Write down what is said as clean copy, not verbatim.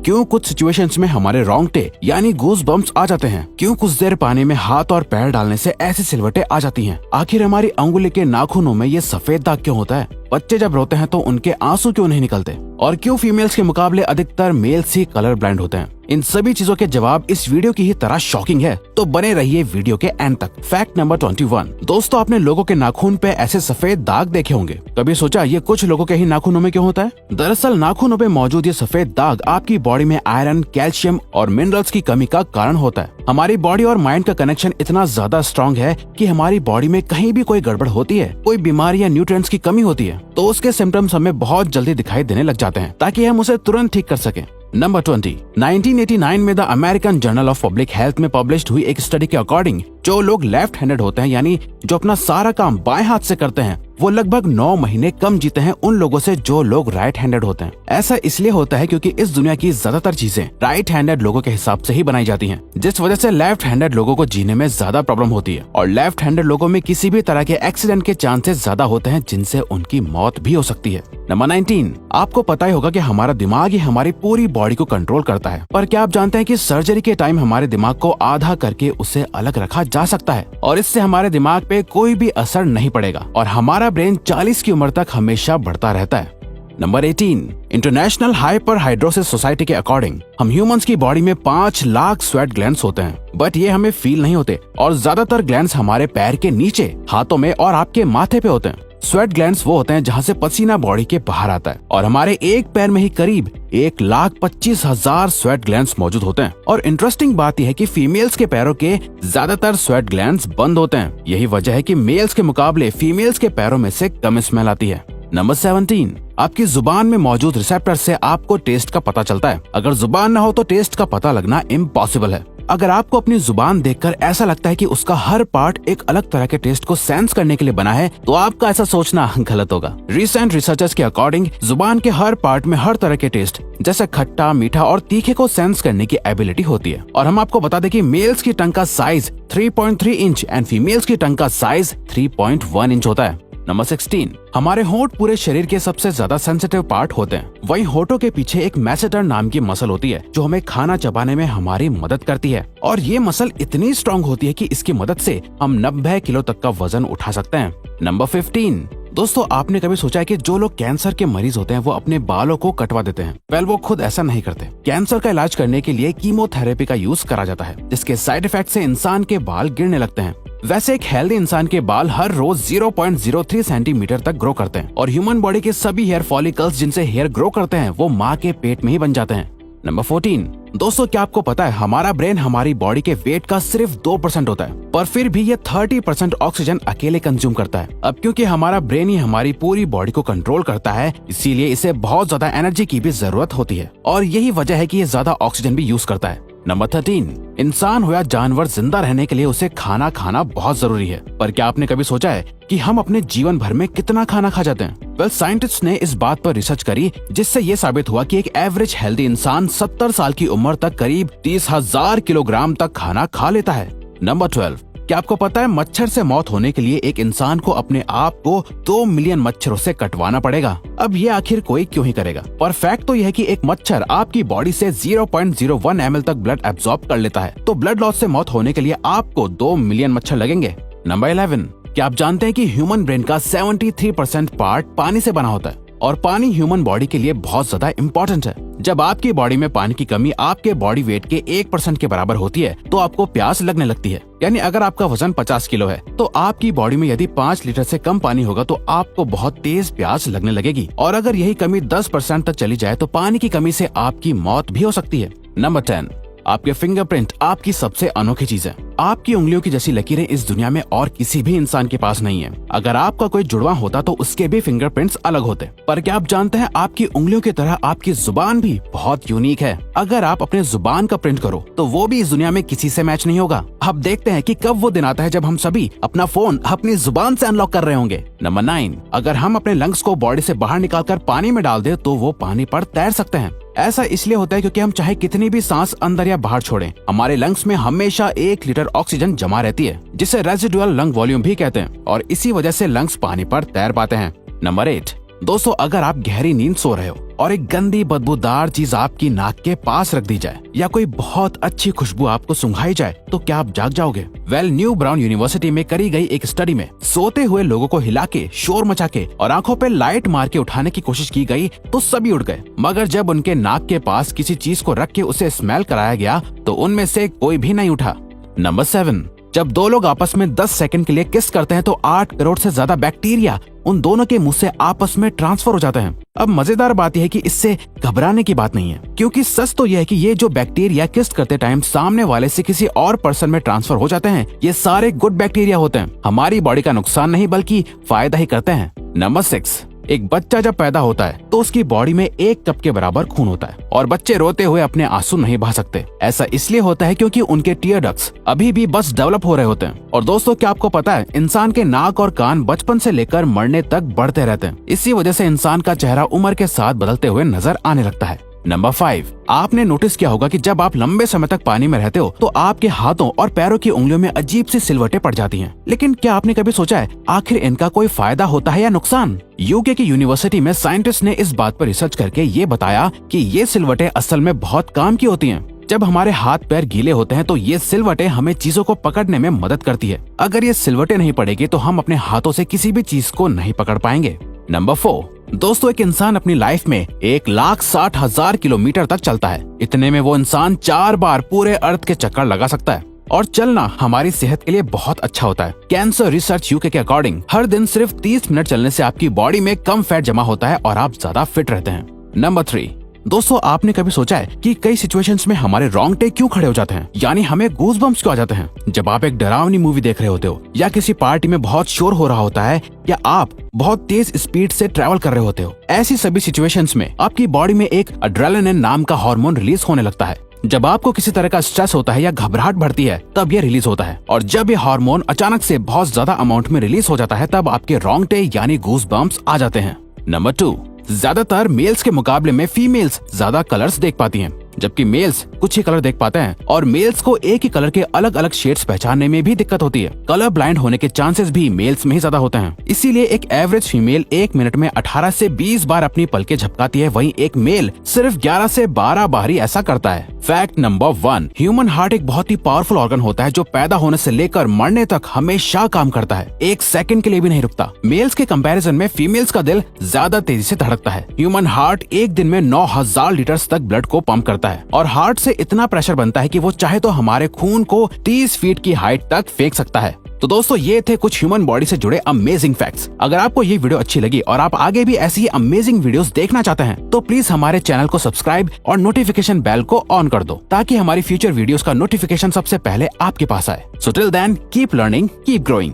क्यों कुछ सिचुएशंस में हमारे रोंगटे यानी गूज बम्प्स आ जाते हैं, क्यों कुछ देर पानी में हाथ और पैर डालने से ऐसी सिलवटें आ जाती हैं, आखिर हमारी अंगुली के नाखूनों में ये सफेद दाग क्यों होता है, बच्चे जब रोते हैं तो उनके आंसू क्यों नहीं निकलते, और क्यों फीमेल्स के मुकाबले अधिकतर मेल्स ही कलर ब्लाइंड होते हैं। इन सभी चीजों के जवाब इस वीडियो की ही तरह शॉकिंग है, तो बने रहिए वीडियो के एंड तक। Fact number 21। दोस्तों, आपने लोगों के नाखून पे ऐसे सफेद दाग देखे होंगे। कभी सोचा ये कुछ लोगों के ही नाखूनों में क्यों होता है? दरअसल नाखूनों पे मौजूद ये सफेद दाग आपकी बॉडी में आयरन, कैल्शियम और मिनरल्स की कमी का कारण होता है। हमारी बॉडी और माइंड का कनेक्शन इतना ज्यादा स्ट्रॉन्ग है कि हमारी बॉडी में कहीं भी कोई गड़बड़ होती है, कोई बीमारी या न्यूट्रिएंट्स की कमी होती है, तो उसके सिम्टम्स हमें बहुत जल्दी दिखाई देने लग जाते हैं, ताकि हम उसे तुरंत ठीक कर सकें। नंबर 20। 1989 में the American journal of public health में पब्लिश हुई एक स्टडी के अकॉर्डिंग जो लोग लेफ्ट हैंडेड होते हैं, यानी जो अपना सारा काम बाएं हाथ से करते हैं, वो लगभग 9 महीने कम जीते हैं उन लोगों से जो लोग राइट हैंडेड होते हैं। ऐसा इसलिए होता है क्योंकि इस दुनिया की ज्यादातर चीजें राइट हैंडेड लोगों के हिसाब से ही बनाई जाती हैं, जिस वजह से लेफ्ट हैंडेड लोगों को जीने में ज्यादा प्रॉब्लम होती है, और लेफ्ट हैंडेड लोगों में किसी भी तरह के एक्सीडेंट के चांसेस ज्यादा होते हैं, जिनसे उनकी मौत भी हो सकती है। नंबर 19। आपको पता ही होगा कि हमारा दिमाग ही हमारी पूरी बॉडी को कंट्रोल करता है, पर क्या आप जानते हैं कि सर्जरी के टाइम हमारे दिमाग को आधा करके उसे अलग रखा जा सकता है, और इससे हमारे दिमाग पे कोई भी असर नहीं पड़ेगा, और हमारा ब्रेन 40 की उम्र तक हमेशा बढ़ता रहता है। नंबर 18। इंटरनेशनल हाइपरहाइड्रोसिस सोसाइटी के अकॉर्डिंग हम ह्यूमंस की बॉडी में 5 लाख स्वेट ग्लैंड्स होते हैं, बट ये हमें फील नहीं होते, और ज्यादातर ग्लैंड्स हमारे पैर के नीचे, हाथों में और आपके माथे पे होते हैं। स्वेट ग्लैंड्स वो होते हैं जहाँ से पसीना बॉडी के बाहर आता है, और हमारे एक पैर में ही करीब 1,25,000 स्वेट ग्लैंड्स मौजूद होते हैं। और इंटरेस्टिंग बात यह है कि फीमेल्स के पैरों के ज्यादातर स्वेट ग्लैंड्स बंद होते हैं। यही वजह है कि मेल्स के मुकाबले फीमेल्स के पैरों में से कम स्मेल आती है। नंबर 17। आपकी जुबान में मौजूद रिसेप्टर से आपको टेस्ट का पता चलता है। अगर जुबान न हो तो टेस्ट का पता लगना इम्पॉसिबल है। अगर आपको अपनी जुबान देखकर ऐसा लगता है कि उसका हर पार्ट एक अलग तरह के टेस्ट को सेंस करने के लिए बना है, तो आपका ऐसा सोचना गलत होगा। रिसेंट रिसर्चर्स के अकॉर्डिंग जुबान के हर पार्ट में हर तरह के टेस्ट जैसे खट्टा, मीठा और तीखे को सेंस करने की एबिलिटी होती है। और हम आपको बता दें कि मेल्स की टंग का साइज 3.3 इंच एंड फीमेल्स की टंग का साइज 3.1 इंच होता है। नंबर 16। हमारे होंठ पूरे शरीर के सबसे ज्यादा सेंसिटिव पार्ट होते हैं। वहीं होठों के पीछे एक मैसेटर नाम की मसल होती है, जो हमें खाना चबाने में हमारी मदद करती है, और ये मसल इतनी स्ट्रॉन्ग होती है कि इसकी मदद से हम 90 किलो तक का वजन उठा सकते हैं। नंबर 15। दोस्तों, आपने कभी सोचा है कि जो लोग कैंसर के मरीज होते हैं वो अपने बालों को कटवा देते हैं? वेल, वो खुद ऐसा नहीं करते। कैंसर का इलाज करने के लिए कीमोथेरेपी का यूज करा जाता है, जिसके साइड इफेक्ट से इंसान के बाल गिरने लगते हैं। वैसे एक हेल्दी इंसान के बाल हर रोज 0.03 सेंटीमीटर तक ग्रो करते हैं, और ह्यूमन बॉडी के सभी हेयर फॉलिकल्स जिनसे हेयर ग्रो करते हैं वो माँ के पेट में ही बन जाते हैं। नंबर 14। दोस्तों, क्या आपको पता है हमारा ब्रेन हमारी बॉडी के वेट का सिर्फ 2% होता है, पर फिर भी ये 30% ऑक्सीजन अकेले कंज्यूम करता है। अब क्योंकि हमारा ब्रेन ही हमारी पूरी बॉडी को कंट्रोल करता है, इसीलिए इसे बहुत ज्यादा एनर्जी की भी जरूरत होती है, और यही वजह है कि ये ज्यादा ऑक्सीजन भी यूज करता है। नंबर 13। इंसान हो या जानवर, जिंदा रहने के लिए उसे खाना खाना बहुत जरूरी है, पर क्या आपने कभी सोचा है कि हम अपने जीवन भर में कितना खाना खा जाते हैं? वेल, साइंटिस्ट ने इस बात पर रिसर्च करी, जिससे ये साबित हुआ कि एक एवरेज हेल्दी इंसान 70 साल की उम्र तक करीब 30,000 किलोग्राम तक खाना खा लेता है। नंबर 12। क्या आपको पता है मच्छर से मौत होने के लिए एक इंसान को अपने आप को 2 मिलियन मच्छरों से कटवाना पड़ेगा? अब ये आखिर कोई क्यों ही करेगा? पर फैक्ट तो यह है कि एक मच्छर आपकी बॉडी से 0.01 ml तक ब्लड एब्जॉर्ब कर लेता है, तो ब्लड लॉस से मौत होने के लिए आपको 2 मिलियन मच्छर लगेंगे। नंबर 11। क्या आप जानते हैं कि ह्यूमन ब्रेन का 73% पार्ट पानी से बना होता है, और पानी ह्यूमन बॉडी के लिए बहुत ज्यादा इम्पोर्टेंट है। जब आपकी बॉडी में पानी की कमी आपके बॉडी वेट के 1% के बराबर होती है, तो आपको प्यास लगने लगती है। यानी अगर आपका वजन 50 किलो है, तो आपकी बॉडी में यदि 5 लीटर से कम पानी होगा तो आपको बहुत तेज प्यास लगने लगेगी, और अगर यही कमी 10% तक चली जाए तो पानी की कमी से आपकी मौत भी हो सकती है। नंबर 10। आपके फिंगरप्रिंट आपकी सबसे अनोखी चीज है। आपकी उंगलियों की जैसी लकीरें इस दुनिया में और किसी भी इंसान के पास नहीं है। अगर आपका कोई जुड़वा होता तो उसके भी फिंगरप्रिंट्स अलग होते। पर क्या आप जानते हैं आपकी उंगलियों की तरह आपकी जुबान भी बहुत यूनिक है। अगर आप अपने जुबान का प्रिंट करो तो वो भी इस दुनिया में किसी से मैच नहीं होगा। अब देखते हैं कि कब वो दिन आता है जब हम सभी अपना फोन अपनी जुबान से अनलॉक कर रहे होंगे। नंबर 9। अगर हम अपने लंग्स को बॉडी से बाहर निकालकर पानी में डाल दे तो वो पानी पर तैर सकते हैं। ऐसा इसलिए होता है क्योंकि हम चाहे कितनी भी सांस अंदर या बाहर छोड़ें, हमारे लंग्स में हमेशा 1 लीटर ऑक्सीजन जमा रहती है, जिसे रेजिडुअल लंग वॉल्यूम भी कहते हैं, और इसी वजह से लंग्स पानी पर तैर पाते हैं। नंबर 8। दोस्तों, अगर आप गहरी नींद सो रहे हो और एक गंदी बदबूदार चीज आपकी नाक के पास रख दी जाए या कोई बहुत अच्छी खुशबू आपको सुंघाई जाए तो क्या आप जाग जाओगे? न्यू ब्राउन यूनिवर्सिटी में करी गई एक स्टडी में सोते हुए लोगों को हिला के, शोर मचा के और आंखों पे लाइट मार के उठाने की कोशिश की गई तो सभी उठ गए, मगर जब उनके नाक के पास किसी चीज को रख के उसे स्मेल कराया गया तो उनमें से कोई भी नहीं उठा। नंबर 7, जब दो लोग आपस में 10 सेकंड के लिए किस करते हैं तो 8 करोड़ से ज्यादा बैक्टीरिया उन दोनों के मुंह से आपस में ट्रांसफर हो जाते हैं। अब मजेदार बात यह है कि इससे घबराने की बात नहीं है, क्योंकि सच तो यह है कि ये जो बैक्टीरिया किस करते टाइम सामने वाले से किसी और पर्सन में ट्रांसफर हो जाते हैं, ये सारे गुड बैक्टीरिया होते हैं, हमारी बॉडी का नुकसान नहीं बल्कि फायदा ही करते हैं। नंबर 6, एक बच्चा जब पैदा होता है तो उसकी बॉडी में 1 कप के बराबर खून होता है और बच्चे रोते हुए अपने आंसू नहीं बहा सकते। ऐसा इसलिए होता है क्योंकि उनके टीयर डक्ट्स अभी भी बस डेवलप हो रहे होते हैं। और दोस्तों, क्या आपको पता है इंसान के नाक और कान बचपन से लेकर मरने तक बढ़ते रहते हैं। इसी वजह से इंसान का चेहरा उम्र के साथ बदलते हुए नजर आने लगता है। नंबर 5, आपने नोटिस किया होगा कि जब आप लंबे समय तक पानी में रहते हो तो आपके हाथों और पैरों की उंगलियों में अजीब सी सिलवटें पड़ जाती हैं। लेकिन क्या आपने कभी सोचा है आखिर इनका कोई फायदा होता है या नुकसान? यूके की यूनिवर्सिटी में साइंटिस्ट ने इस बात पर रिसर्च करके ये बताया कि ये सिलवटें असल में बहुत काम की होती हैं। जब हमारे हाथ पैर गीले होते हैं तो ये सिलवटें हमें चीजों को पकड़ने में मदद करती है। अगर ये सिलवटें नहीं पड़ेगी तो हम अपने हाथों से किसी भी चीज को नहीं पकड़ पाएंगे। नंबर 4, दोस्तों, एक इंसान अपनी लाइफ में 1,60,000 किलोमीटर तक चलता है। इतने में वो इंसान 4 बार पूरे अर्थ के चक्कर लगा सकता है। और चलना हमारी सेहत के लिए बहुत अच्छा होता है। कैंसर रिसर्च यूके के अकॉर्डिंग हर दिन सिर्फ 30 मिनट चलने से आपकी बॉडी में कम फैट जमा होता है और आप ज्यादा फिट रहते हैं। नंबर 3, दोस्तों, आपने कभी सोचा है कि कई सिचुएशंस में हमारे रोंगटे क्यों खड़े हो जाते हैं, यानी हमें गूज़बम्प्स क्यों आ जाते हैं? जब आप एक डरावनी मूवी देख रहे होते हो या किसी पार्टी में बहुत शोर हो रहा होता है या आप बहुत तेज स्पीड से ट्रैवल कर रहे होते हो, ऐसी सभी सिचुएशंस में आपकी बॉडी में एक एड्रेनालिन नाम का हार्मोन रिलीज होने लगता है। जब आपको किसी तरह का स्ट्रेस होता है या घबराहट बढ़ती है तब ये रिलीज होता है, और जब ये हार्मोन अचानक से बहुत ज्यादा अमाउंट में रिलीज हो जाता है तब आपके रोंगटे यानी गूज़बम्प्स आ जाते हैं। नंबर 2, ज्यादातर मेल्स के मुकाबले में फीमेल्स ज्यादा कलर्स देख पाती हैं, जबकि मेल्स कुछ ही कलर देख पाते हैं और मेल्स को एक ही कलर के अलग अलग शेड्स पहचानने में भी दिक्कत होती है। कलर ब्लाइंड होने के चांसेस भी मेल्स में ही ज्यादा होते हैं। इसीलिए एक एवरेज फीमेल 1 मिनट में 18 से 20 बार अपनी पलकें झपकाती है, वहीं एक मेल सिर्फ 11 से 12 बार ही ऐसा करता है। फैक्ट नंबर 1, ह्यूमन हार्ट एक बहुत ही पावरफुल ऑर्गन होता है जो पैदा होने से लेकर मरने तक हमेशा काम करता है, 1 सेकंड के लिए भी नहीं रुकता। मेल्स के कंपैरिजन में फीमेल्स का दिल ज्यादा तेजी से धड़कता है। ह्यूमन हार्ट एक दिन में 9,000 लीटर तक ब्लड को पंप करता है और हार्ट से इतना प्रेशर बनता है कि वो चाहे तो हमारे खून को 30 फीट की हाइट तक फेंक सकता है। तो दोस्तों, ये थे कुछ ह्यूमन बॉडी से जुड़े अमेजिंग फैक्ट्स। अगर आपको ये वीडियो अच्छी लगी और आप आगे भी ऐसी ही अमेजिंग वीडियोस देखना चाहते हैं तो प्लीज हमारे चैनल को सब्सक्राइब और नोटिफिकेशन बेल को ऑन कर दो ताकि हमारी फ्यूचर वीडियोस का नोटिफिकेशन सबसे पहले आपके पास आए। So till then, keep learning, keep growing.